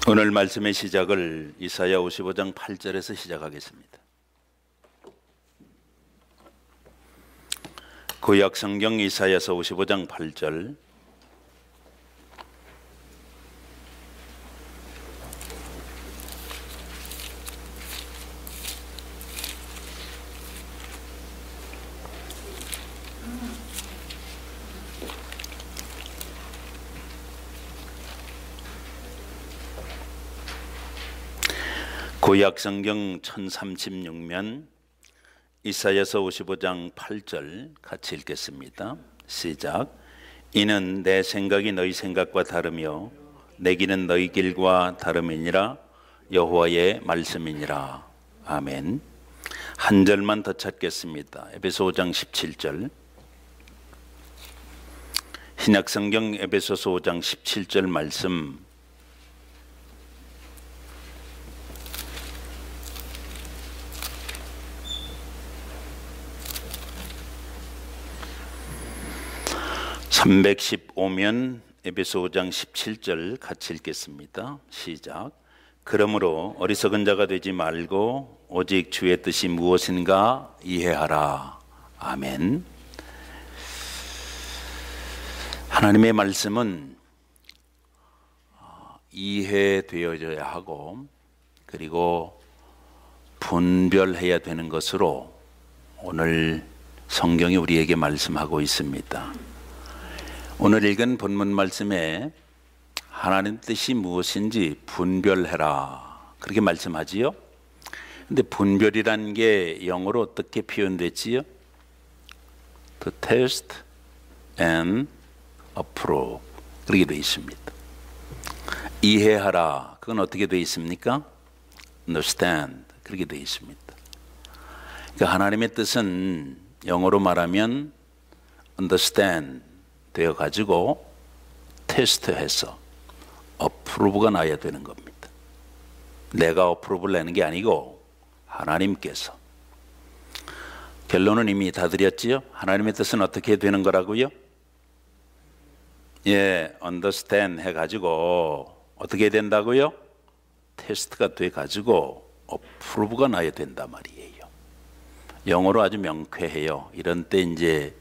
오늘 말씀의 시작을 이사야 55장 8절에서 시작하겠습니다. 구약 성경 이사야서 55장 8절. 구약 성경 1036면 이사야서 55장 8절 같이 읽겠습니다. 시작. 이는 내 생각이 너희 생각과 다르며 내 길은 너희 길과 다름이니라. 여호와의 말씀이니라. 아멘. 한 절만 더 찾겠습니다. 에베소 5장 17절. 신약성경 에베소서 5장 17절 말씀. (315면) 에베소 5장 17절 같이 읽겠습니다. 시작. 그러므로 어리석은 자가 되지 말고 오직 주의 뜻이 무엇인가 이해하라. 아멘. 하나님의 말씀은 이해되어져야 하고 그리고 분별해야 되는 것으로 오늘 성경이 우리에게 말씀하고 있습니다. 오늘 읽은 본문 말씀에 하나님 뜻이 무엇인지 분별해라 그렇게 말씀하지요. 근데 분별이라는 게 영어로 어떻게 표현됐지요? To test and approve 그렇게 되어 있습니다. 이해하라 그건 어떻게 되어 있습니까? Understand 그렇게 되어 있습니다. 그러니까 하나님의 뜻은 영어로 말하면 understand 되어 가지고 테스트해서 어프로브가 나야 되는 겁니다. 내가 어프로브를 내는 게 아니고 하나님께서. 결론은 이미 다 드렸지요. 하나님의 뜻은 어떻게 되는 거라고요? understand 해가지고 어떻게 된다고요? 테스트가 돼가지고 어프로브가 나야 된단 말이에요. 영어로 아주 명쾌해요. 이런 때 이제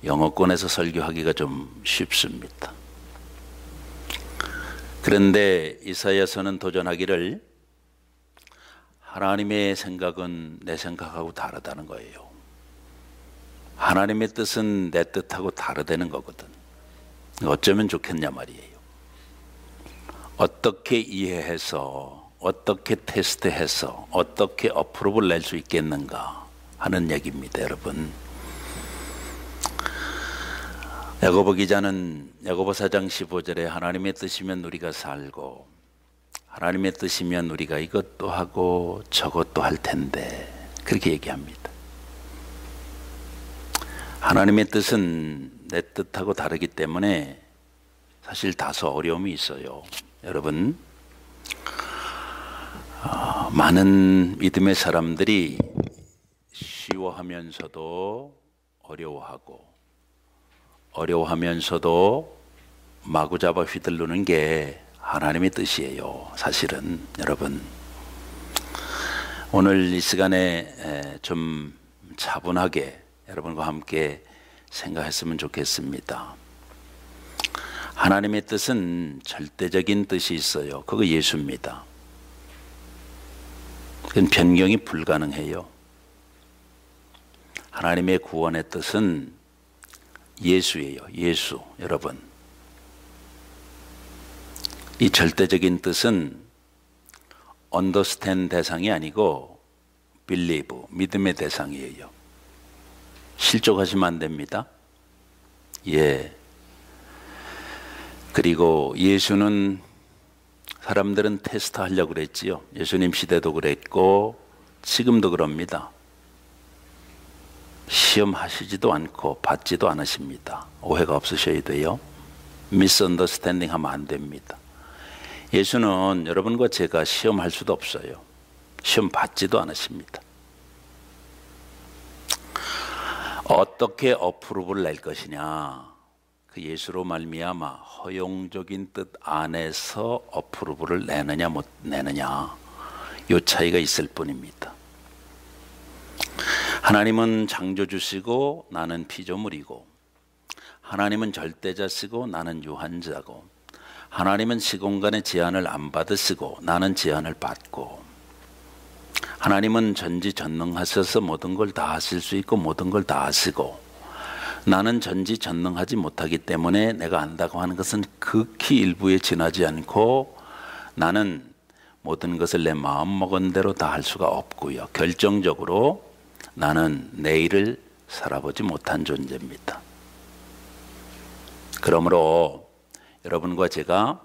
영어권에서 설교하기가 좀 쉽습니다. 그런데 이사야서는 도전하기를 하나님의 생각은 내 생각하고 다르다는 거예요. 하나님의 뜻은 내 뜻하고 다르다는 거거든. 어쩌면 좋겠냐 말이에요. 어떻게 이해해서 어떻게 테스트해서 어떻게 어프로브를 낼 수 있겠는가 하는 얘기입니다. 여러분, 야고보 기자는 야고보 4장 15절에 하나님의 뜻이면 우리가 살고 하나님의 뜻이면 우리가 이것도 하고 저것도 할 텐데 그렇게 얘기합니다. 하나님의 뜻은 내 뜻하고 다르기 때문에 사실 다소 어려움이 있어요. 여러분, 많은 믿음의 사람들이 쉬워하면서도 어려워하면서도 마구잡아 휘둘르는 게 하나님의 뜻이에요. 사실은 여러분, 오늘 이 시간에 좀 차분하게 여러분과 함께 생각했으면 좋겠습니다. 하나님의 뜻은 절대적인 뜻이 있어요. 그거 예수입니다. 그건 변경이 불가능해요. 하나님의 구원의 뜻은 예수예요. 예수. 여러분, 이 절대적인 뜻은 understand 대상이 아니고 believe, 믿음의 대상이에요. 실족하시면 안 됩니다. 그리고 예수는 사람들은 테스트 하려고 그랬지요. 예수님 시대도 그랬고 지금도 그럽니다. 시험하시지도 않고 받지도 않으십니다. 오해가 없으셔야 돼요. 미스언더스탠딩 하면 안 됩니다. 예수는 여러분과 제가 시험할 수도 없어요. 시험 받지도 않으십니다. 어떻게 어프로브를 낼 것이냐 그 예수로 말미암아 허용적인 뜻 안에서 어프로브를 내느냐 못 내느냐, 이 차이가 있을 뿐입니다. 하나님은 창조주시고 나는 피조물이고, 하나님은 절대자시고 나는 유한자고, 하나님은 시공간의 제한을 안 받으시고 나는 제한을 받고, 하나님은 전지전능하셔서 모든 걸 다 하실 수 있고 모든 걸 다 아시고, 나는 전지전능하지 못하기 때문에 내가 안다고 하는 것은 극히 일부에 지나지 않고, 나는 모든 것을 내 마음먹은 대로 다 할 수가 없고요. 결정적으로 나는 내일을 살아보지 못한 존재입니다. 그러므로 여러분과 제가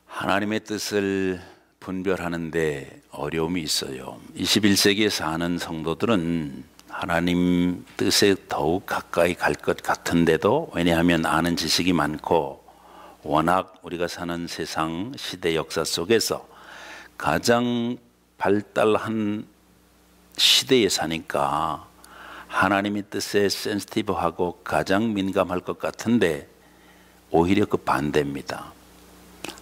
하나님의 뜻을 분별하는데 어려움이 있어요. 21세기에 사는 성도들은 하나님 뜻에 더욱 가까이 갈 것 같은데도, 왜냐하면 아는 지식이 많고 워낙 우리가 사는 세상 시대 역사 속에서 가장 발달한 시대에 사니까 하나님의 뜻에 센시티브하고 가장 민감할 것 같은데, 오히려 그 반대입니다.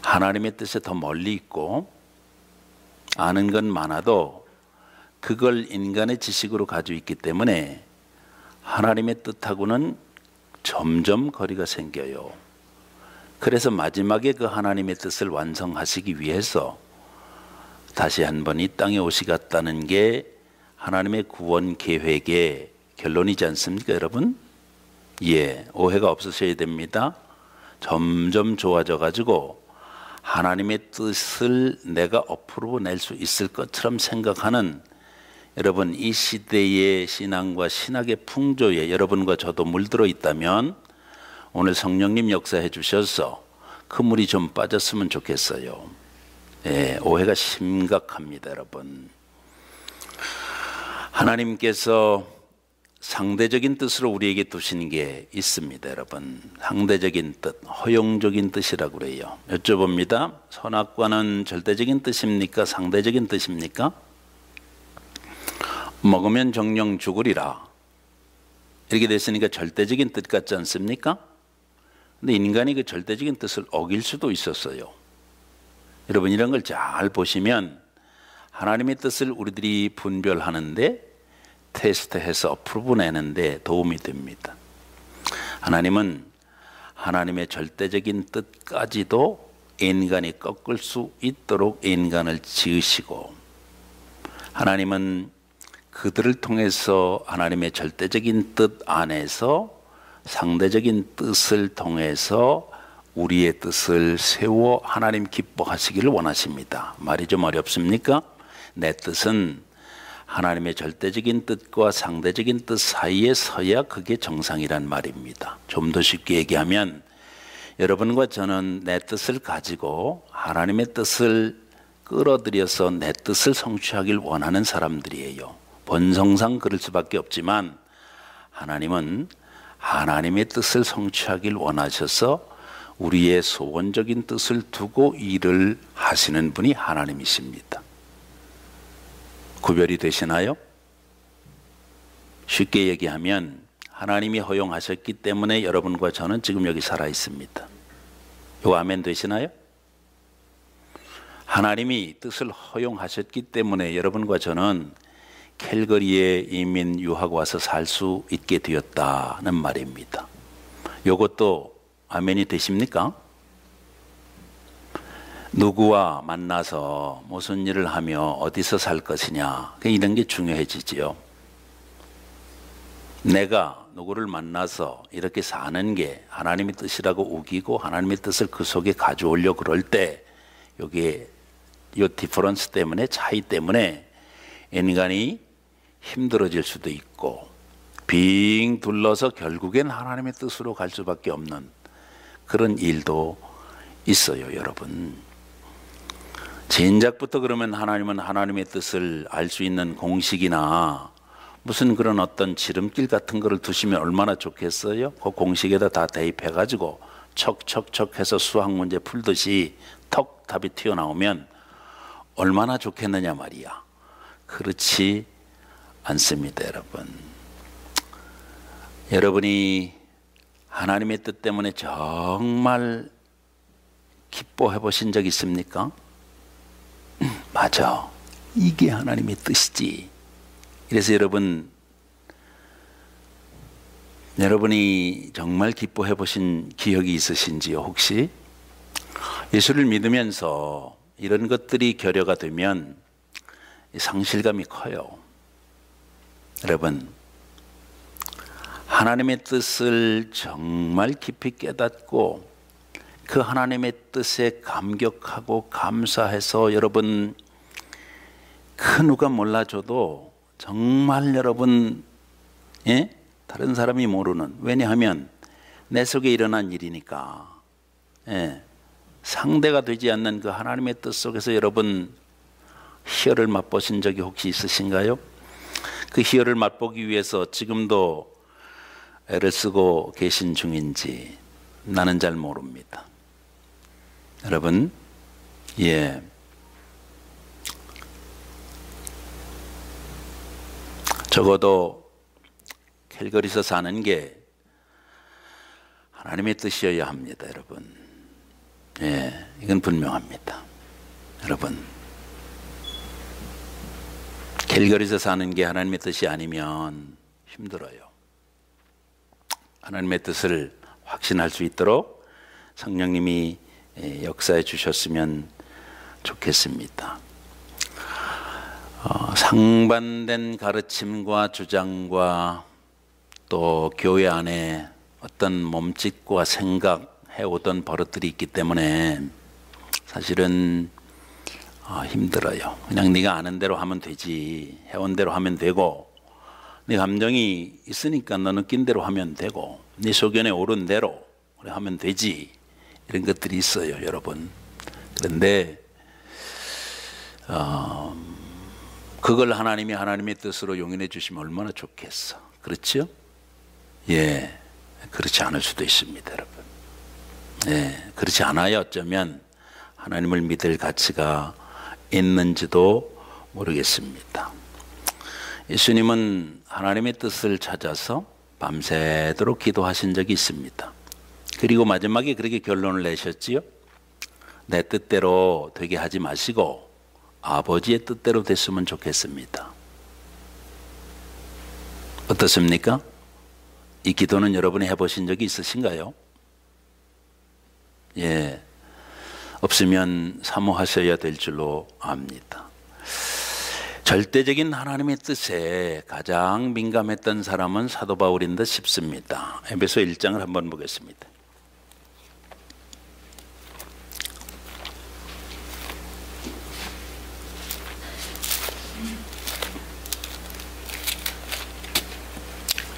하나님의 뜻에 더 멀리 있고 아는 건 많아도 그걸 인간의 지식으로 가지고 있기 때문에 하나님의 뜻하고는 점점 거리가 생겨요. 그래서 마지막에 그 하나님의 뜻을 완성하시기 위해서 다시 한번 이 땅에 오시겠다는 게 하나님의 구원 계획의 결론이지 않습니까, 여러분? 예, 오해가 없으셔야 됩니다. 점점 좋아져 가지고 하나님의 뜻을 내가 어프로브 낼 수 있을 것처럼 생각하는, 여러분 이 시대의 신앙과 신학의 풍조에 여러분과 저도 물들어 있다면 오늘 성령님 역사해 주셔서 그 물이 좀 빠졌으면 좋겠어요. 예, 오해가 심각합니다, 여러분. 하나님께서 상대적인 뜻으로 우리에게 두신 게 있습니다, 여러분. 상대적인 뜻, 허용적인 뜻이라고 그래요. 여쭤봅니다. 선악과는 절대적인 뜻입니까? 상대적인 뜻입니까? 먹으면 정령 죽으리라, 이렇게 됐으니까 절대적인 뜻 같지 않습니까? 근데 인간이 그 절대적인 뜻을 어길 수도 있었어요. 여러분 이런 걸 잘 보시면 하나님의 뜻을 우리들이 분별하는데, 테스트해서 어프로브 내는데 도움이 됩니다. 하나님은 하나님의 절대적인 뜻까지도 인간이 꺾을 수 있도록 인간을 지으시고, 하나님은 그들을 통해서 하나님의 절대적인 뜻 안에서 상대적인 뜻을 통해서 우리의 뜻을 세워 하나님 기뻐하시기를 원하십니다. 말이 좀 어렵습니까? 내 뜻은 하나님의 절대적인 뜻과 상대적인 뜻 사이에 서야 그게 정상이란 말입니다. 좀 더 쉽게 얘기하면 여러분과 저는 내 뜻을 가지고 하나님의 뜻을 끌어들여서 내 뜻을 성취하길 원하는 사람들이에요. 본성상 그럴 수밖에 없지만 하나님은 하나님의 뜻을 성취하길 원하셔서 우리의 소원적인 뜻을 두고 일을 하시는 분이 하나님이십니다. 구별이 되시나요? 쉽게 얘기하면 하나님이 허용하셨기 때문에 여러분과 저는 지금 여기 살아 있습니다. 이거 아멘 되시나요? 하나님이 뜻을 허용하셨기 때문에 여러분과 저는 캘거리에 이민 유학 와서 살 수 있게 되었다는 말입니다. 이것도 아멘이 되십니까? 누구와 만나서 무슨 일을 하며 어디서 살 것이냐, 이런 게 중요해지지요. 내가 누구를 만나서 이렇게 사는 게 하나님의 뜻이라고 우기고 하나님의 뜻을 그 속에 가져오려고 그럴 때, 여기에 이 디퍼런스 때문에, 차이 때문에 인간이 힘들어질 수도 있고 빙 둘러서 결국엔 하나님의 뜻으로 갈 수밖에 없는 그런 일도 있어요, 여러분. 진작부터 그러면 하나님은 하나님의 뜻을 알 수 있는 공식이나 무슨 그런 어떤 지름길 같은 거를 두시면 얼마나 좋겠어요? 그 공식에다 다 대입해가지고 척척척 해서 수학 문제 풀듯이 턱 답이 튀어나오면 얼마나 좋겠느냐 말이야. 그렇지 않습니다, 여러분. 여러분이 하나님의 뜻 때문에 정말 기뻐해 보신 적 있습니까? 맞아. 이게 하나님의 뜻이지. 그래서 여러분이 정말 기뻐해 보신 기억이 있으신지요, 혹시? 예수를 믿으면서 이런 것들이 결여가 되면 상실감이 커요. 여러분, 하나님의 뜻을 정말 깊이 깨닫고 그 하나님의 뜻에 감격하고 감사해서 여러분, 그 누가 몰라줘도 정말 여러분, 다른 사람이 모르는, 왜냐하면 내 속에 일어난 일이니까, 상대가 되지 않는 그 하나님의 뜻 속에서 여러분 희열을 맛보신 적이 혹시 있으신가요? 그 희열을 맛보기 위해서 지금도 애를 쓰고 계신 중인지 나는 잘 모릅니다. 여러분, 적어도 캘거리에서 사는 게 하나님의 뜻이어야 합니다, 여러분. 이건 분명합니다. 여러분, 캘거리에서 사는 게 하나님의 뜻이 아니면 힘들어요. 하나님의 뜻을 확신할 수 있도록 성령님이 역사해 주셨으면 좋겠습니다. 상반된 가르침과 주장과 또 교회 안에 어떤 몸짓과 생각해오던 버릇들이 있기 때문에 사실은 힘들어요. 그냥 네가 아는 대로 하면 되지, 해온 대로 하면 되고, 네 감정이 있으니까 너 느낀 대로 하면 되고, 네 소견에 오른 대로 하면 되지, 이런 것들이 있어요, 여러분. 그런데 그걸 하나님이 하나님의 뜻으로 용인해 주시면 얼마나 좋겠어. 그렇죠? 그렇지 않을 수도 있습니다, 여러분. 그렇지 않아야 어쩌면 하나님을 믿을 가치가 있는지도 모르겠습니다. 예수님은 하나님의 뜻을 찾아서 밤새도록 기도하신 적이 있습니다. 그리고 마지막에 그렇게 결론을 내셨지요. 내 뜻대로 되게 하지 마시고 아버지의 뜻대로 됐으면 좋겠습니다. 어떻습니까? 이 기도는 여러분이 해보신 적이 있으신가요? 없으면 사모하셔야 될 줄로 압니다. 절대적인 하나님의 뜻에 가장 민감했던 사람은 사도 바울인 듯 싶습니다. 에베소 1장을 한번 보겠습니다.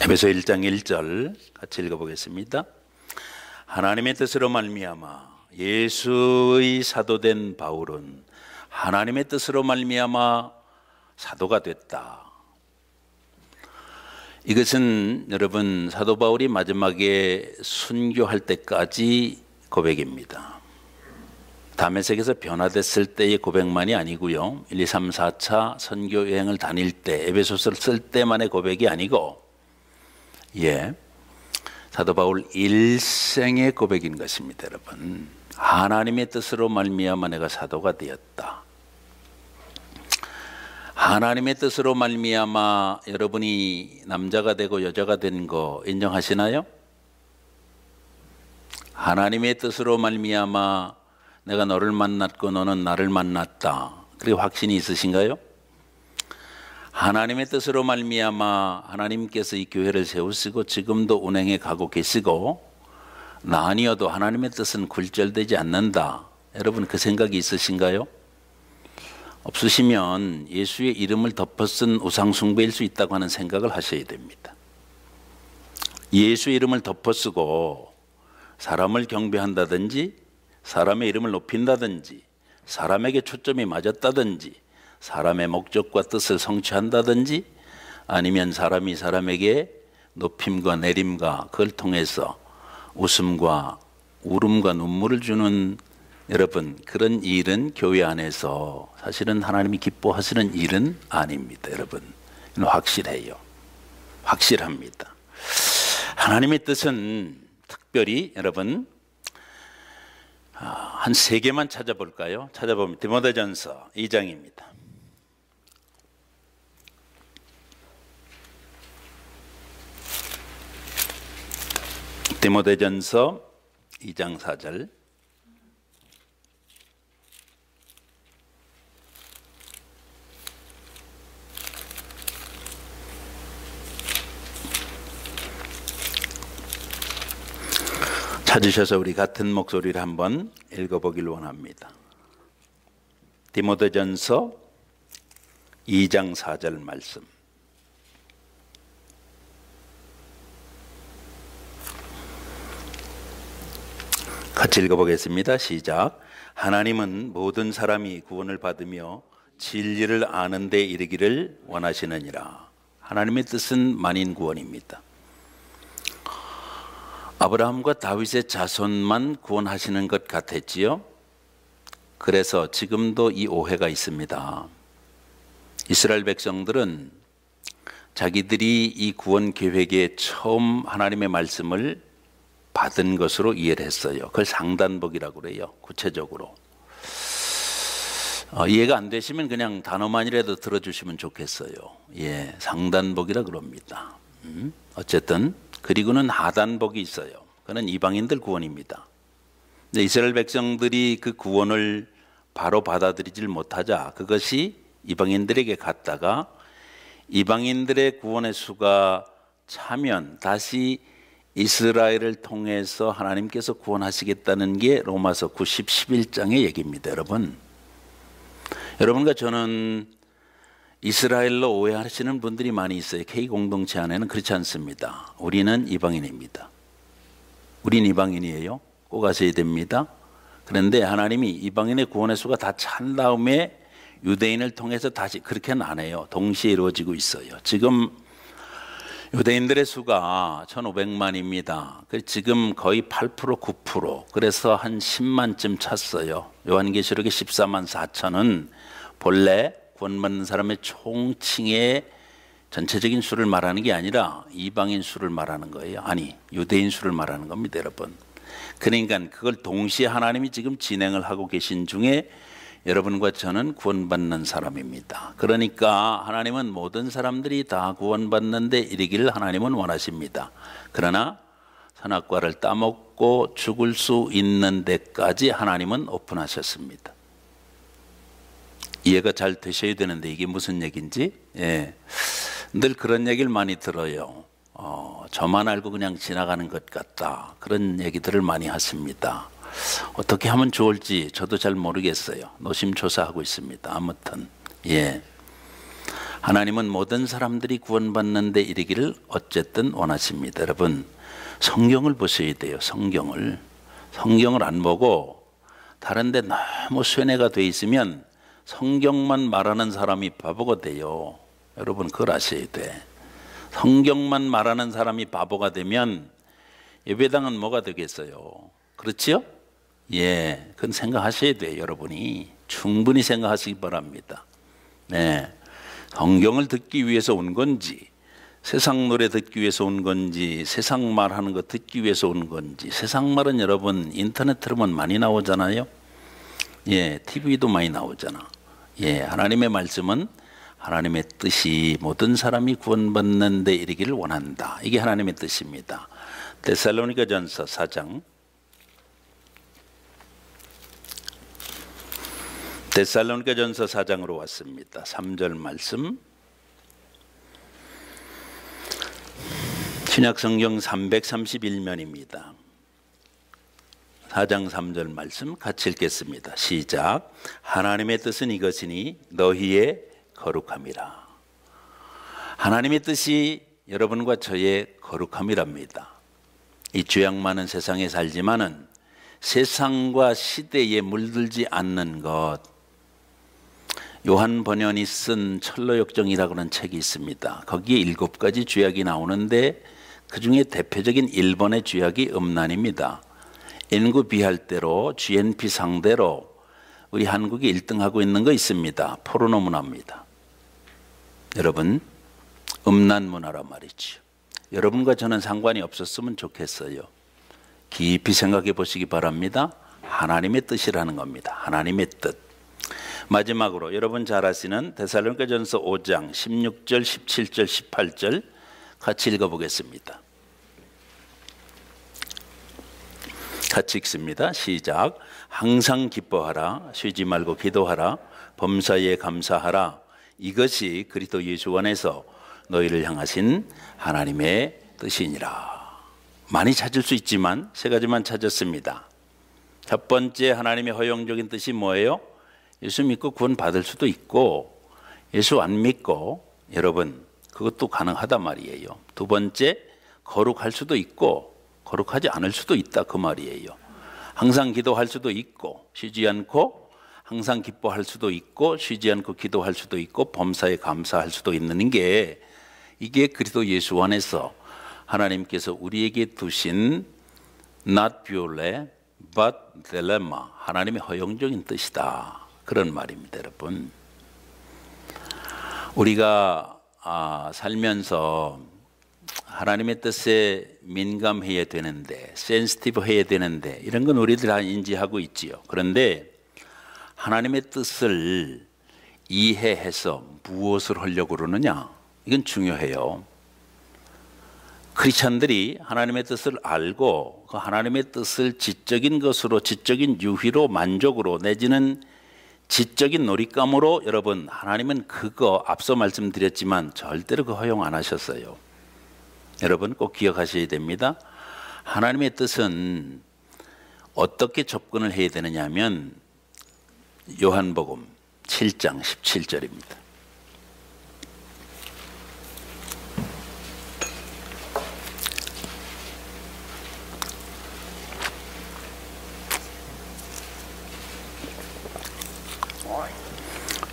에베소 1장 1절 같이 읽어보겠습니다. 하나님의 뜻으로 말미암아 예수의 사도된 바울은 하나님의 뜻으로 말미암아 사도가 됐다. 이것은 여러분 사도 바울이 마지막에 순교할 때까지 고백입니다. 다메섹에서 변화됐을 때의 고백만이 아니고요, 1, 2, 3, 4차 선교 여행을 다닐 때 에베소서를 쓸 때만의 고백이 아니고 사도 바울 일생의 고백인 것입니다. 여러분, 하나님의 뜻으로 말미암아 내가 사도가 되었다. 하나님의 뜻으로 말미암아 여러분이 남자가 되고 여자가 된 거 인정하시나요? 하나님의 뜻으로 말미암아 내가 너를 만났고 너는 나를 만났다. 그리고 확신이 있으신가요? 하나님의 뜻으로 말미암아 하나님께서 이 교회를 세우시고 지금도 운행해 가고 계시고 나 아니어도 하나님의 뜻은 굴절되지 않는다. 여러분 그 생각이 있으신가요? 없으시면 예수의 이름을 덮어쓴 우상숭배일 수 있다고 하는 생각을 하셔야 됩니다. 예수의 이름을 덮어쓰고 사람을 경배한다든지 사람의 이름을 높인다든지 사람에게 초점이 맞았다든지 사람의 목적과 뜻을 성취한다든지 아니면 사람이 사람에게 높임과 내림과 그걸 통해서 웃음과 울음과 눈물을 주는 여러분 그런 일은 교회 안에서 사실은 하나님이 기뻐하시는 일은 아닙니다. 여러분 확실해요. 확실합니다. 하나님의 뜻은 특별히 여러분 한 3개만 찾아볼까요? 찾아보면 디모데전서 2장입니다. 디모데전서 2장 4절. 찾으셔서 우리 같은 목소리를 한번 읽어보길 원합니다. 디모데전서 2장 4절 말씀. 같이 읽어보겠습니다. 시작. 하나님은 모든 사람이 구원을 받으며 진리를 아는 데 이르기를 원하시느니라. 하나님의 뜻은 만인 구원입니다. 아브라함과 다윗의 자손만 구원하시는 것 같았지요. 그래서 지금도 이 오해가 있습니다. 이스라엘 백성들은 자기들이 이 구원 계획에 처음 하나님의 말씀을 받은 것으로 이해를 했어요. 그걸 상단복이라고 그래요. 구체적으로. 이해가 안 되시면 그냥 단어만이라도 들어주시면 좋겠어요. 예, 상단복이라 그럽니다. 어쨌든 그리고는 하단복이 있어요. 그는 이방인들 구원입니다. 근데 이스라엘 백성들이 그 구원을 바로 받아들이질 못하자 그것이 이방인들에게 갔다가 이방인들의 구원의 수가 차면 다시 이스라엘을 통해서 하나님께서 구원하시겠다는 게 로마서 9, 11장의 얘기입니다. 여러분과 저는 이스라엘로 오해하시는 분들이 많이 있어요. K공동체 안에는 그렇지 않습니다. 우리는 이방인입니다. 우린 이방인이에요. 꼭 아셔야 됩니다. 그런데 하나님이 이방인의 구원의 수가 다 찬 다음에 유대인을 통해서 다시 그렇게는 안 해요. 동시에 이루어지고 있어요. 지금 유대인들의 수가 1500만입니다. 지금 거의 8%, 9%. 그래서 한 10만쯤 찼어요. 요한계시록의 14만 4천은 본래 구원받는 사람의 총칭의 전체적인 수를 말하는 게 아니라 이방인 수를 말하는 거예요. 아니, 유대인 수를 말하는 겁니다, 여러분. 그러니까 그걸 동시에 하나님이 지금 진행을 하고 계신 중에 여러분과 저는 구원받는 사람입니다. 그러니까 하나님은 모든 사람들이 다 구원받는 데 이르기를 하나님은 원하십니다. 그러나 선악과를 따먹고 죽을 수 있는 데까지 하나님은 오픈하셨습니다. 이해가 잘 되셔야 되는데 이게 무슨 얘기인지, 예. 늘 그런 얘기를 많이 들어요. 저만 알고 그냥 지나가는 것 같다. 그런 얘기들을 많이 하십니다. 어떻게 하면 좋을지 저도 잘 모르겠어요. 노심초사하고 있습니다. 아무튼 예, 하나님은 모든 사람들이 구원받는 데 이르기를 어쨌든 원하십니다. 여러분, 성경을 보셔야 돼요. 성경을 안 보고 다른 데 너무 쇠뇌가 돼 있으면 성경만 말하는 사람이 바보가 돼요. 여러분, 그걸 아셔야 돼. 성경만 말하는 사람이 바보가 되면 예배당은 뭐가 되겠어요? 그렇지요? 예, 그건 생각하셔야 돼요. 여러분이 충분히 생각하시기 바랍니다. 네, 성경을 듣기 위해서 온 건지, 세상 노래 듣기 위해서 온 건지, 세상 말하는 거 듣기 위해서 온 건지. 세상 말은 여러분 인터넷 틀으면 많이 나오잖아요. 예, TV도 많이 나오잖아. 예, 하나님의 말씀은 하나님의 뜻이 모든 사람이 구원받는 데 이르기를 원한다. 이게 하나님의 뜻입니다. 데살로니가전서 4장. 데살로니가전서 4장으로 왔습니다. 3절 말씀. 신약성경 331면입니다. 4장 3절 말씀 같이 읽겠습니다. 시작. 하나님의 뜻은 이것이니 너희의 거룩함이라. 하나님의 뜻이 여러분과 저의 거룩함이랍니다. 이 죄악 많은 세상에 살지만은 세상과 시대에 물들지 않는 것. 요한 번연이 쓴 철로역정이라고 하는 책이 있습니다. 거기에 7가지 죄악이 나오는데 그 중에 대표적인 1번의 죄악이 음란입니다. 인구 비할대로 GNP 상대로 우리 한국이 1등하고 있는 거 있습니다. 포르노 문화입니다. 여러분, 음란 문화란 말이죠. 여러분과 저는 상관이 없었으면 좋겠어요. 깊이 생각해 보시기 바랍니다. 하나님의 뜻이라는 겁니다. 하나님의 뜻. 마지막으로 여러분 잘 아시는 데살로니가전서 5장 16절, 17절, 18절 같이 읽어보겠습니다. 같이 읽습니다. 시작. 항상 기뻐하라. 쉬지 말고 기도하라. 범사에 감사하라. 이것이 그리스도 예수 안에서 너희를 향하신 하나님의 뜻이니라. 많이 찾을 수 있지만 세 가지만 찾았습니다. 첫 번째, 하나님의 허용적인 뜻이 뭐예요? 예수 믿고 구원 받을 수도 있고 예수 안 믿고 여러분 그것도 가능하단 말이에요. 두 번째, 거룩할 수도 있고 거룩하지 않을 수도 있다 그 말이에요. 항상 기도할 수도 있고 쉬지 않고, 항상 기뻐할 수도 있고 쉬지 않고 기도할 수도 있고 범사에 감사할 수도 있는 게, 이게 그리스도 예수 안에서 하나님께서 우리에게 두신 not purely but dilemma, 하나님의 허용적인 뜻이다 그런 말입니다. 여러분, 우리가 살면서 하나님의 뜻에 민감해야 되는데, 센시티브 해야 되는데, 이런 건 우리들 다 인지하고 있지요. 그런데 하나님의 뜻을 이해해서 무엇을 하려고 그러느냐, 이건 중요해요. 크리스천들이 하나님의 뜻을 알고 그 하나님의 뜻을 지적인 것으로, 지적인 유희로, 만족으로 내지는 지적인 놀잇감으로, 여러분 하나님은 그거 앞서 말씀드렸지만 절대로 그 허용 안 하셨어요. 여러분 꼭 기억하셔야 됩니다. 하나님의 뜻은 어떻게 접근을 해야 되느냐 하면 요한복음 7장 17절입니다.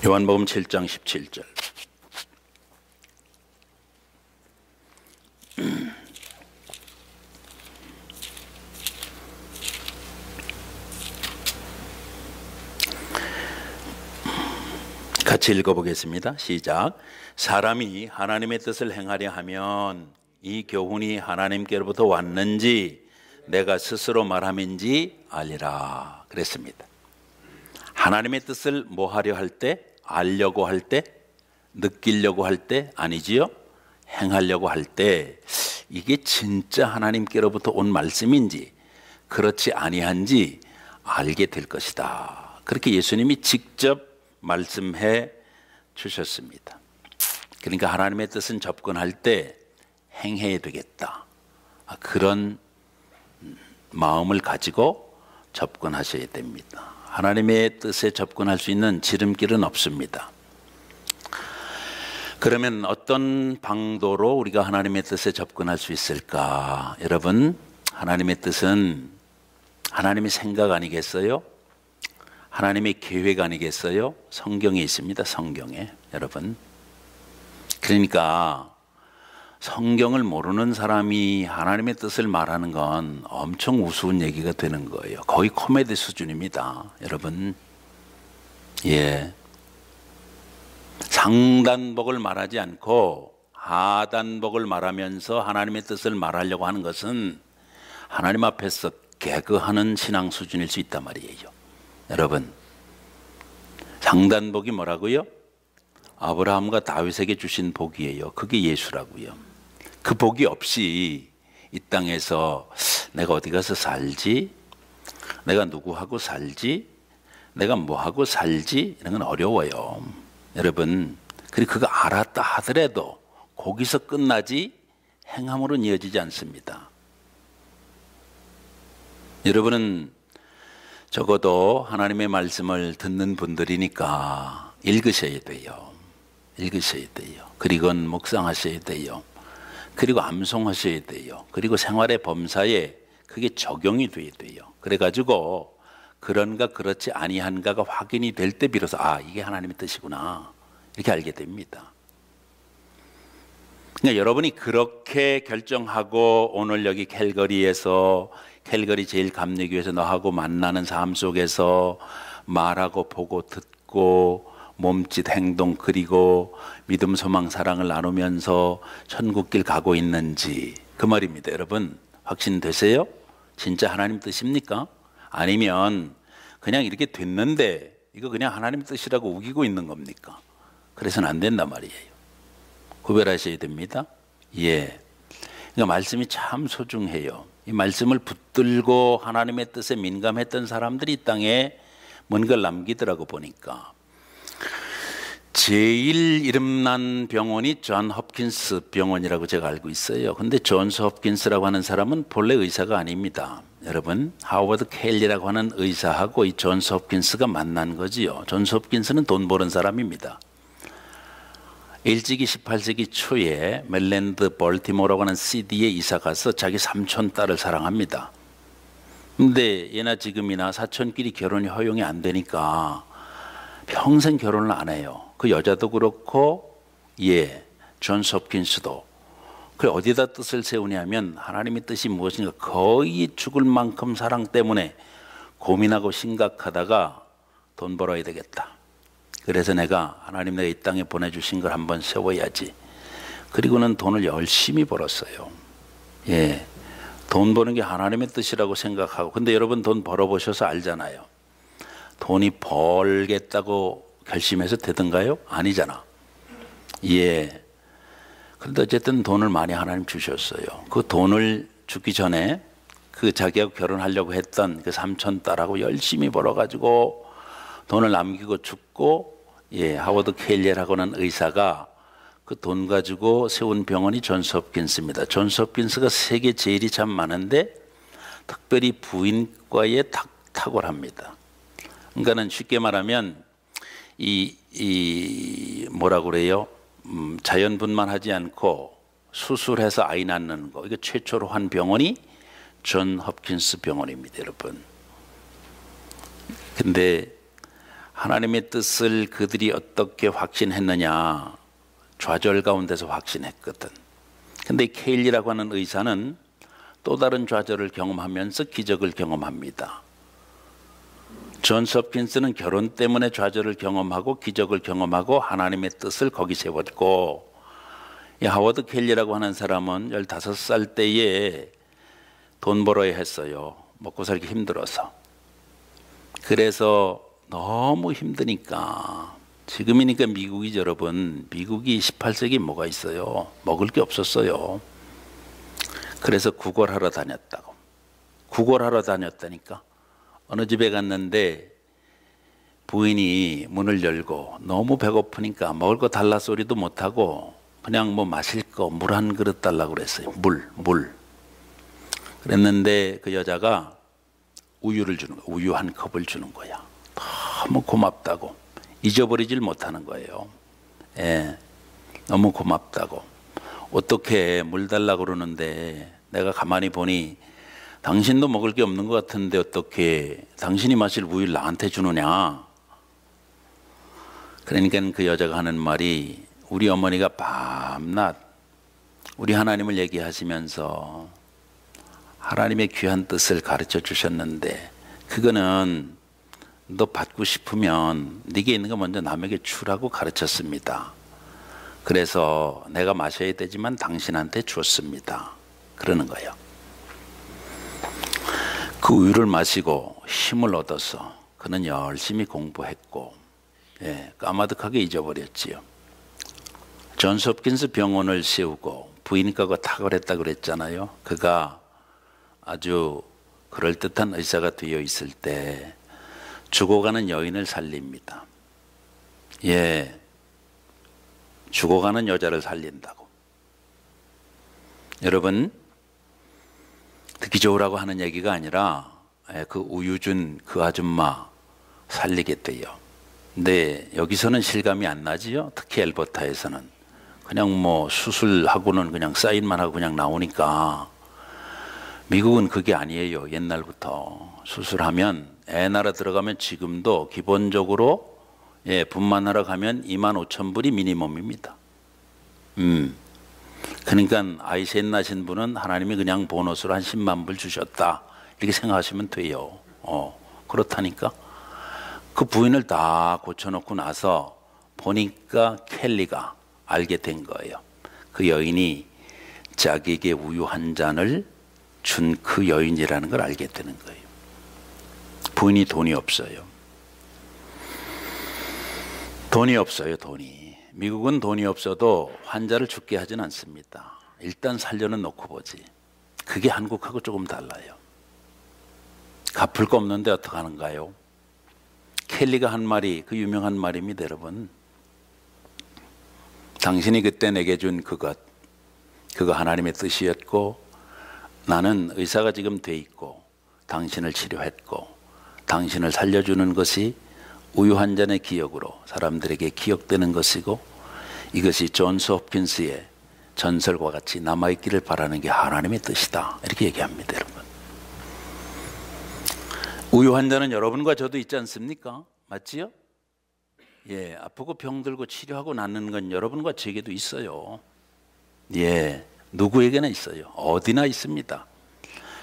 요한복음 7장 17절. 같이 읽어보겠습니다. 시작. 사람이 하나님의 뜻을 행하려 하면 이 교훈이 하나님께로부터 왔는지 내가 스스로 말함인지 알리라 그랬습니다. 하나님의 뜻을 뭐 하려 할 때? 알려고 할 때? 느끼려고 할 때? 아니지요? 행하려고 할 때, 이게 진짜 하나님께로부터 온 말씀인지 그렇지 아니한지 알게 될 것이다. 그렇게 예수님이 직접 말씀해 주셨습니다. 그러니까 하나님의 뜻은 접근할 때 행해야 되겠다, 그런 마음을 가지고 접근하셔야 됩니다. 하나님의 뜻에 접근할 수 있는 지름길은 없습니다. 그러면 어떤 방도로 우리가 하나님의 뜻에 접근할 수 있을까? 여러분, 하나님의 뜻은 하나님의 생각 아니겠어요? 하나님의 계획 아니겠어요? 성경에 있습니다. 성경에. 여러분, 그러니까 성경을 모르는 사람이 하나님의 뜻을 말하는 건 엄청 우스운 얘기가 되는 거예요. 거의 코미디 수준입니다. 여러분, 예, 상단복을 말하지 않고 하단복을 말하면서 하나님의 뜻을 말하려고 하는 것은 하나님 앞에서 개그하는 신앙 수준일 수 있단 말이에요. 여러분, 상단복이 뭐라고요? 아브라함과 다윗에게 주신 복이에요. 그게 예수라고요. 그 복이 없이 이 땅에서 내가 어디 가서 살지, 내가 누구하고 살지, 내가 뭐하고 살지, 이런 건 어려워요. 여러분, 그리고 그거 알았다 하더라도 거기서 끝나지 행함으로는 이어지지 않습니다. 여러분은 적어도 하나님의 말씀을 듣는 분들이니까 읽으셔야 돼요. 읽으셔야 돼요. 그리고 묵상하셔야 돼요. 그리고 암송하셔야 돼요. 그리고 생활의 범사에 그게 적용이 돼야 돼요. 그래가지고 그런가 그렇지 아니한가가 확인이 될 때 비로소 이게 하나님의 뜻이구나, 이렇게 알게 됩니다. 그러니까 여러분이 그렇게 결정하고 오늘 여기 캘거리에서, 캘거리 제일감리교회에서 너하고 만나는 삶 속에서 말하고 보고 듣고 몸짓 행동 그리고 믿음 소망 사랑을 나누면서 천국길 가고 있는지, 그 말입니다. 여러분, 확신되세요? 진짜 하나님 뜻입니까? 아니면 그냥 이렇게 됐는데 이거 그냥 하나님 뜻이라고 우기고 있는 겁니까? 그래서는 안 된단 말이에요. 구별하셔야 됩니다. 예. 그러니까 말씀이 참 소중해요. 이 말씀을 붙들고 하나님의 뜻에 민감했던 사람들이 이 땅에 뭔가를 남기더라고 보니까. 제일 이름난 병원이 존 홉킨스 병원이라고 제가 알고 있어요. 근데 존스 홉킨스라고 하는 사람은 본래 의사가 아닙니다. 여러분, 하워드 켈리라고 하는 의사하고 이 존스 홉킨스가 만난 거지요. 존스 홉킨스는 돈 버는 사람입니다. 일찍이 18세기 초에 멜랜드 볼티모어라고 하는 시디에 이사 가서 자기 삼촌 딸을 사랑합니다. 근데 예나 지금이나 사촌끼리 결혼이 허용이 안 되니까 평생 결혼을 안 해요. 그 여자도 그렇고, 존스 홉킨스도. 그래, 어디다 뜻을 세우냐면 하나님의 뜻이 무엇인가 거의 죽을 만큼 사랑 때문에 고민하고 심각하다가 돈 벌어야 되겠다. 그래서 내가 하나님 내가 이 땅에 보내주신 걸 한번 세워야지. 그리고는 돈을 열심히 벌었어요. 예, 돈 버는 게 하나님의 뜻이라고 생각하고. 근데 여러분 돈 벌어보셔서 알잖아요. 돈이 벌겠다고 결심해서 되던가요? 아니잖아. 예. 그런데 어쨌든 돈을 많이 하나님 주셨어요. 그 돈을 주기 전에 그 자기하고 결혼하려고 했던 그 삼촌 딸하고 열심히 벌어가지고 돈을 남기고 죽고, 하워드 켈리라고는 의사가 그 돈 가지고 세운 병원이 존스 홉킨스입니다. 존스 홉킨스가 세계 제일이 참 많은데 특별히 부인과에 탁월합니다. 그러니까는 쉽게 말하면 뭐라고 그래요? 자연분만하지 않고 수술해서 아이 낳는 거, 이거 최초로 한 병원이 존 홉킨스 병원입니다, 여러분. 근데 하나님의 뜻을 그들이 어떻게 확신했느냐? 좌절 가운데서 확신했거든. 근데 케일리라고 하는 의사는 또 다른 좌절을 경험하면서 기적을 경험합니다. 존스 홉킨스는 결혼 때문에 좌절을 경험하고 기적을 경험하고 하나님의 뜻을 거기 세웠고, 이 하워드 켈리라고 하는 사람은 15살 때에 돈 벌어야 했어요. 먹고 살기 힘들어서. 그래서 너무 힘드니까, 지금이니까 미국이죠, 여러분. 미국이 18세기 뭐가 있어요? 먹을 게 없었어요. 그래서 구걸하러 다녔다고. 구걸하러 다녔다니까. 어느 집에 갔는데 부인이 문을 열고 너무 배고프니까 먹을 거 달라 소리도 못하고 그냥 뭐 마실 거 물 한 그릇 달라고 그랬어요. 물. 그랬는데 그 여자가 우유를 주는 거야. 우유 한 컵을 주는 거야. 너무 고맙다고. 잊어버리질 못하는 거예요. 예, 너무 고맙다고. 어떻게 물 달라고 그러는데 내가 가만히 보니 당신도 먹을 게 없는 것 같은데 어떻게 당신이 마실 우유를 나한테 주느냐. 그러니까 그 여자가 하는 말이, 우리 어머니가 밤낮 우리 하나님을 얘기하시면서 하나님의 귀한 뜻을 가르쳐 주셨는데, 그거는 너 받고 싶으면 네게 있는 거 먼저 남에게 주라고 가르쳤습니다. 그래서 내가 마셔야 되지만 당신한테 줬습니다. 그러는 거예요. 그 우유를 마시고 힘을 얻어서 그는 열심히 공부했고, 까마득하게 잊어버렸지요. 존스 홉킨스 병원을 세우고 부인과가 탁월했다고 그랬잖아요. 그가 아주 그럴듯한 의사가 되어 있을 때 죽어가는 여인을 살립니다. 죽어가는 여자를 살린다고. 여러분, 듣기 좋으라고 하는 얘기가 아니라 그 우유 준 그 아줌마 살리겠대요. 근데 여기서는 실감이 안 나지요. 특히 엘버타에서는 그냥 뭐 수술하고는 그냥 사인만 하고 그냥 나오니까. 미국은 그게 아니에요. 옛날부터 수술하면 애 낳아 들어가면 지금도 기본적으로 분만하러 가면 25,000불이 미니멈입니다. 그러니까 아이 셋 낳으신 분은 하나님이 그냥 보너스로 한 10만 불 주셨다, 이렇게 생각하시면 돼요. 그렇다니까. 그 부인을 다 고쳐놓고 나서 보니까 켈리가 알게 된 거예요. 그 여인이 자기에게 우유 한 잔을 준 그 여인이라는 걸 알게 되는 거예요. 부인이 돈이 없어요. 돈이 없어요, 돈이. 미국은 돈이 없어도 환자를 죽게 하진 않습니다. 일단 살려는 놓고 보지. 그게 한국하고 조금 달라요. 갚을 거 없는데 어떻게 하는가요? 켈리가 한 말이, 그 유명한 말입니다, 여러분. 당신이 그때 내게 준 그것, 그거 하나님의 뜻이었고, 나는 의사가 지금 돼 있고 당신을 치료했고 당신을 살려주는 것이 우유 한 잔의 기억으로 사람들에게 기억되는 것이고, 이것이 존스 홉킨스의 전설과 같이 남아있기를 바라는 게 하나님의 뜻이다, 이렇게 얘기합니다, 여러분. 우유 한 잔은 여러분과 저도 있지 않습니까? 맞지요? 예, 아프고 병들고 치료하고 낫는 건 여러분과 제게도 있어요. 예, 누구에게나 있어요. 어디나 있습니다.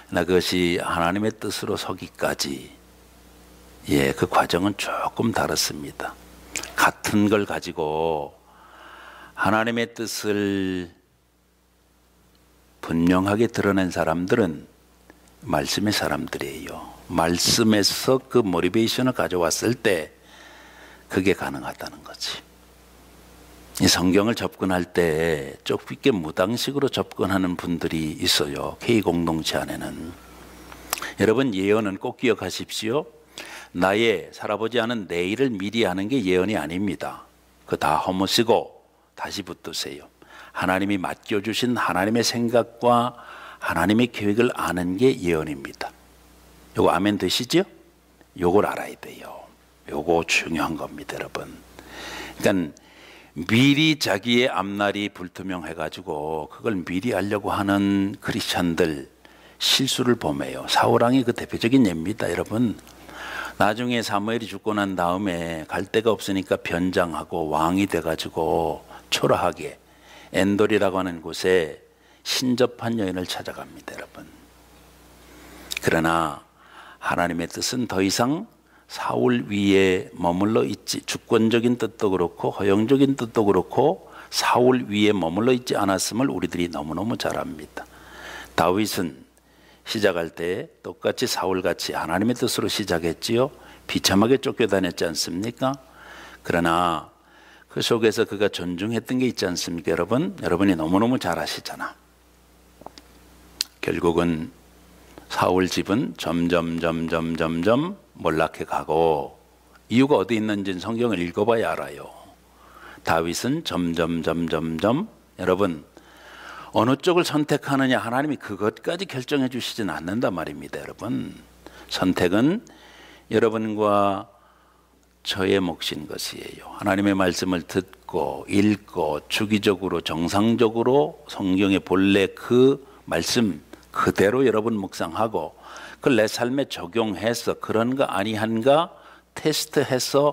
그러나 그것이 하나님의 뜻으로 서기까지, 예, 그 과정은 조금 다릅니다. 같은 걸 가지고 하나님의 뜻을 분명하게 드러낸 사람들은 말씀의 사람들이에요. 말씀에서 그 모티베이션을 가져왔을 때 그게 가능하다는 거지. 이 성경을 접근할 때 좁게 무당식으로 접근하는 분들이 있어요. K 공동체 안에는. 여러분, 예언은 꼭 기억하십시오. 나의 살아보지 않은 내일을 미리 하는 게 예언이 아닙니다. 그거 다 허무시고 다시 붙드세요. 하나님이 맡겨주신 하나님의 생각과 하나님의 계획을 아는 게 예언입니다. 요거 아멘 되시죠? 요걸 알아야 돼요. 요거 중요한 겁니다, 여러분. 그러니까 미리 자기의 앞날이 불투명해가지고 그걸 미리 알려고 하는 크리스찬들 실수를 범해요. 사울왕이 그 대표적인 예입니다, 여러분. 나중에 사무엘이 죽고 난 다음에 갈 데가 없으니까 변장하고 왕이 돼가지고 초라하게 엔돌이라고 하는 곳에 신접한 여인을 찾아갑니다, 여러분. 그러나 하나님의 뜻은 더 이상 사울 위에 머물러 있지, 주권적인 뜻도 그렇고 허용적인 뜻도 그렇고 사울 위에 머물러 있지 않았음을 우리들이 너무너무 잘 압니다. 다윗은 시작할 때 똑같이 사울같이 하나님의 뜻으로 시작했지요. 비참하게 쫓겨다녔지 않습니까? 그러나 그 속에서 그가 존중했던 게 있지 않습니까, 여러분? 여러분이 너무너무 잘 아시잖아. 결국은 사울 집은 점점 몰락해 가고, 이유가 어디 있는지는 성경을 읽어봐야 알아요. 다윗은 점점 여러분, 어느 쪽을 선택하느냐 하나님이 그것까지 결정해 주시진 않는단 말입니다, 여러분. 선택은 여러분과 저의 몫인 것이에요. 하나님의 말씀을 듣고 읽고 주기적으로 정상적으로 성경의 본래 그 말씀 그대로 여러분 묵상하고 그걸 내 삶에 적용해서 그런가 아니한가 테스트해서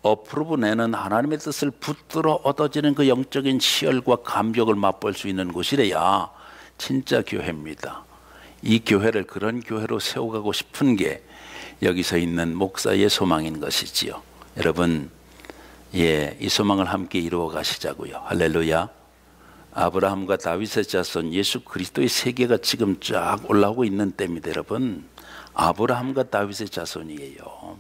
어프로브 내는 하나님의 뜻을 붙들어 얻어지는 그 영적인 치열과 감격을 맛볼 수 있는 곳이래야 진짜 교회입니다. 이 교회를 그런 교회로 세워가고 싶은 게 여기서 있는 목사의 소망인 것이지요. 여러분, 예, 이 소망을 함께 이루어 가시자고요. 할렐루야. 아브라함과 다윗의 자손 예수 그리스도의 세계가 지금 쫙 올라오고 있는 때입니다, 여러분. 아브라함과 다윗의 자손이에요.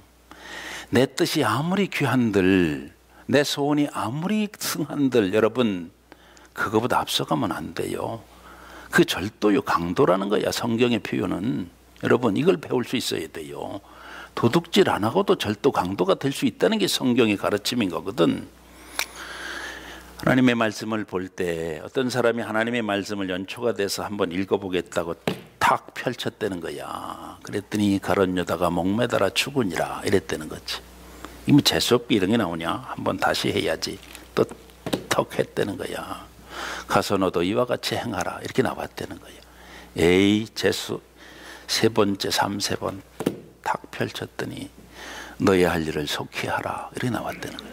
내 뜻이 아무리 귀한들, 내 소원이 아무리 승한들, 여러분, 그거보다 앞서가면 안 돼요. 그 절도요, 강도라는 거야, 성경의 표현은. 여러분, 이걸 배울 수 있어야 돼요. 도둑질 안 하고도 절도 강도가 될 수 있다는 게 성경의 가르침인 거거든. 하나님의 말씀을 볼 때 어떤 사람이 하나님의 말씀을 연초가 돼서 한번 읽어보겠다고 탁 펼쳤다는 거야. 그랬더니 가론 여다가 목매달아 죽으니라 이랬다는 거지. 이미 재수없게 이런 게 나오냐? 한번 다시 해야지. 또 턱 했다는 거야. 가서 너도 이와 같이 행하라 이렇게 나왔다는 거야. 에이, 재수 세 번째 3번 탁 펼쳤더니 너의 할 일을 속히 하라 이렇게 나왔다는 거야.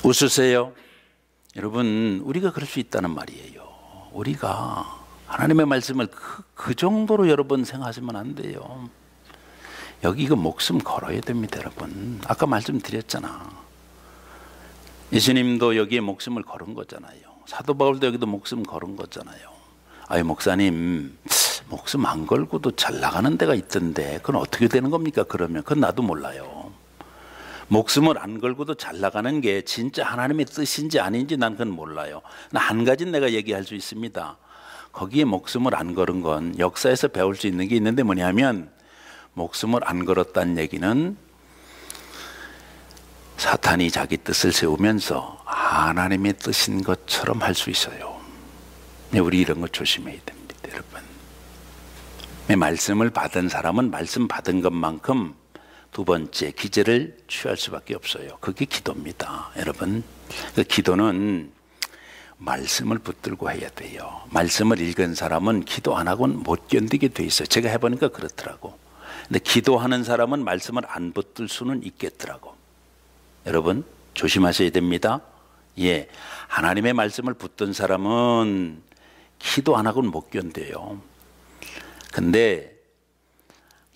웃으세요. 여러분, 우리가 그럴 수 있다는 말이에요. 우리가 하나님의 말씀을 그 정도로 여러분 생각하시면 안 돼요. 여기 이거 목숨 걸어야 됩니다, 여러분. 아까 말씀드렸잖아. 예수님도 여기에 목숨을 걸은 거잖아요. 사도 바울도 여기도 목숨 걸은 거잖아요. 아유 목사님 목숨 안 걸고도 잘 나가는 데가 있던데 그건 어떻게 되는 겁니까? 그러면 그건 나도 몰라요. 목숨을 안 걸고도 잘 나가는 게 진짜 하나님의 뜻인지 아닌지 난 그건 몰라요. 한 가지는 내가 얘기할 수 있습니다. 거기에 목숨을 안 걸은 건 역사에서 배울 수 있는 게 있는데 뭐냐면 목숨을 안 걸었다는 얘기는 사탄이 자기 뜻을 세우면서 하나님의 뜻인 것처럼 할 수 있어요. 우리 이런 거 조심해야 됩니다, 여러분. 말씀을 받은 사람은 말씀 받은 것만큼 두 번째 기제를 취할 수밖에 없어요. 그게 기도입니다, 여러분. 그 기도는 말씀을 붙들고 해야 돼요. 말씀을 읽은 사람은 기도 안 하고는 못 견디게 돼 있어요. 제가 해보니까 그렇더라고. 근데 기도하는 사람은 말씀을 안 붙들 수는 있겠더라고. 여러분 조심하셔야 됩니다. 예, 하나님의 말씀을 붙든 사람은 기도 안 하고는 못 견뎌요. 근데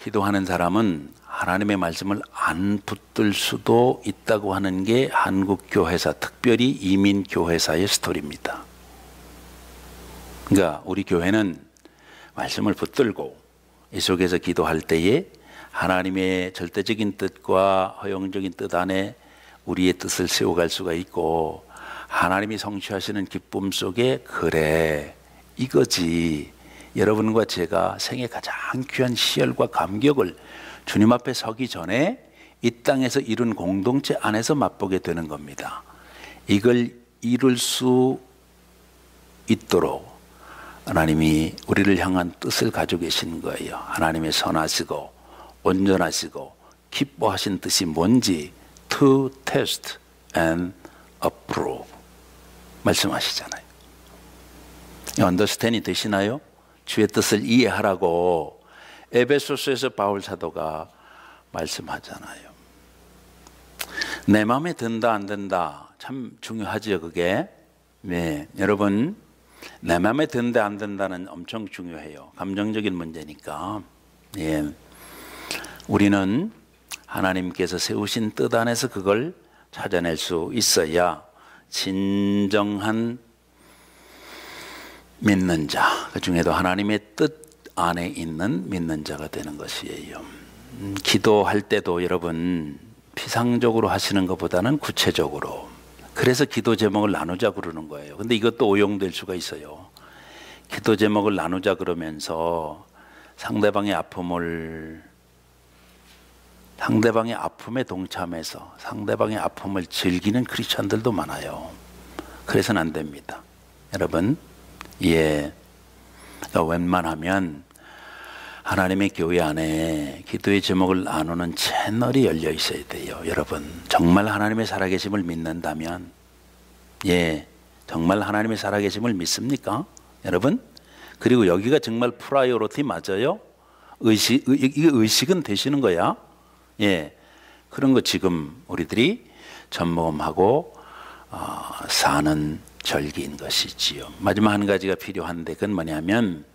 기도하는 사람은 하나님의 말씀을 안 붙들 수도 있다고 하는 게 한국 교회사, 특별히 이민 교회사의 스토리입니다. 그러니까 우리 교회는 말씀을 붙들고 이 속에서 기도할 때에 하나님의 절대적인 뜻과 허용적인 뜻 안에 우리의 뜻을 세워갈 수가 있고 하나님이 성취하시는 기쁨 속에 그래 이거지 여러분과 제가 생애 가장 귀한 희열과 감격을 주님 앞에 서기 전에 이 땅에서 이룬 공동체 안에서 맛보게 되는 겁니다. 이걸 이룰 수 있도록 하나님이 우리를 향한 뜻을 가지고 계신 거예요. 하나님의 선하시고 온전하시고 기뻐하신 뜻이 뭔지 to test and approve 말씀하시잖아요. 언더스탠이 되시나요? 주의 뜻을 이해하라고 에베소서에서 바울 사도가 말씀하잖아요. 내 마음에 든다 안 든다 참 중요하죠. 그게 네, 여러분 내 마음에 든다 안 든다는 엄청 중요해요. 감정적인 문제니까. 예, 우리는 하나님께서 세우신 뜻 안에서 그걸 찾아낼 수 있어야 진정한 믿는 자, 그 중에도 하나님의 뜻 안에 있는 믿는 자가 되는 것이에요. 기도할 때도 여러분 피상적으로 하시는 것보다는 구체적으로. 그래서 기도 제목을 나누자 그러는 거예요. 근데 이것도 오용될 수가 있어요. 기도 제목을 나누자 그러면서 상대방의 아픔에 동참해서 상대방의 아픔을 즐기는 크리스천들도 많아요. 그래서는 안 됩니다. 여러분, 예, 그러니까 웬만하면 하나님의 교회 안에 기도의 제목을 나누는 채널이 열려 있어야 돼요. 여러분, 정말 하나님의 살아계심을 믿는다면, 예, 정말 하나님의 살아계심을 믿습니까? 여러분? 그리고 여기가 정말 프라이오리티 맞아요? 이게 의식은 되시는 거야? 예, 그런 거 지금 우리들이 접목하고 사는 절기인 것이지요. 마지막 한 가지가 필요한데 그건 뭐냐면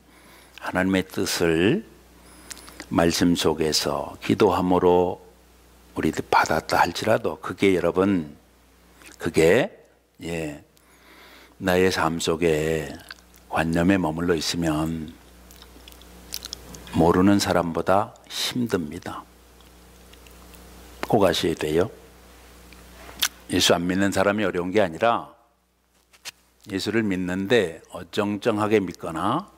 하나님의 뜻을 말씀 속에서 기도함으로 우리들 받았다 할지라도 그게 여러분 그게 예, 나의 삶 속에 관념에 머물러 있으면 모르는 사람보다 힘듭니다. 꼭 아셔야 돼요. 예수 안 믿는 사람이 어려운 게 아니라 예수를 믿는데 어정쩡하게 믿거나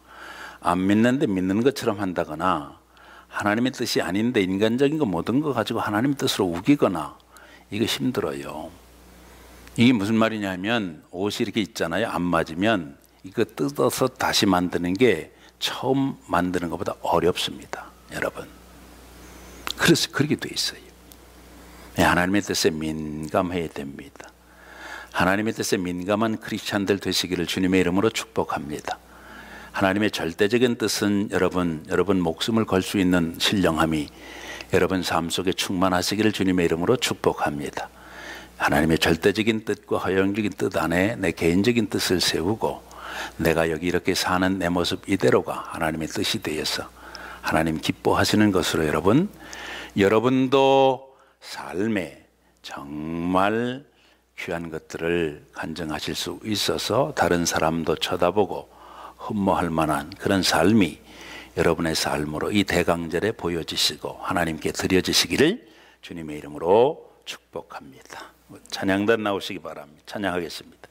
안 믿는데 믿는 것처럼 한다거나 하나님의 뜻이 아닌데 인간적인 거 모든 거 가지고 하나님의 뜻으로 우기거나 이거 힘들어요. 이게 무슨 말이냐면 옷이 이렇게 있잖아요. 안 맞으면 이거 뜯어서 다시 만드는 게 처음 만드는 것보다 어렵습니다. 여러분. 그래서 그렇게 돼 있어요. 하나님의 뜻에 민감해야 됩니다. 하나님의 뜻에 민감한 크리스찬들 되시기를 주님의 이름으로 축복합니다. 하나님의 절대적인 뜻은 여러분 목숨을 걸 수 있는 신령함이 여러분 삶 속에 충만하시기를 주님의 이름으로 축복합니다. 하나님의 절대적인 뜻과 허용적인 뜻 안에 내 개인적인 뜻을 세우고 내가 여기 이렇게 사는 내 모습 이대로가 하나님의 뜻이 되어서 하나님 기뻐하시는 것으로 여러분도 삶에 정말 귀한 것들을 간증하실 수 있어서 다른 사람도 쳐다보고 흠모할 만한 그런 삶이 여러분의 삶으로 이 대강절에 보여지시고 하나님께 드려지시기를 주님의 이름으로 축복합니다. 찬양단 나오시기 바랍니다. 찬양하겠습니다.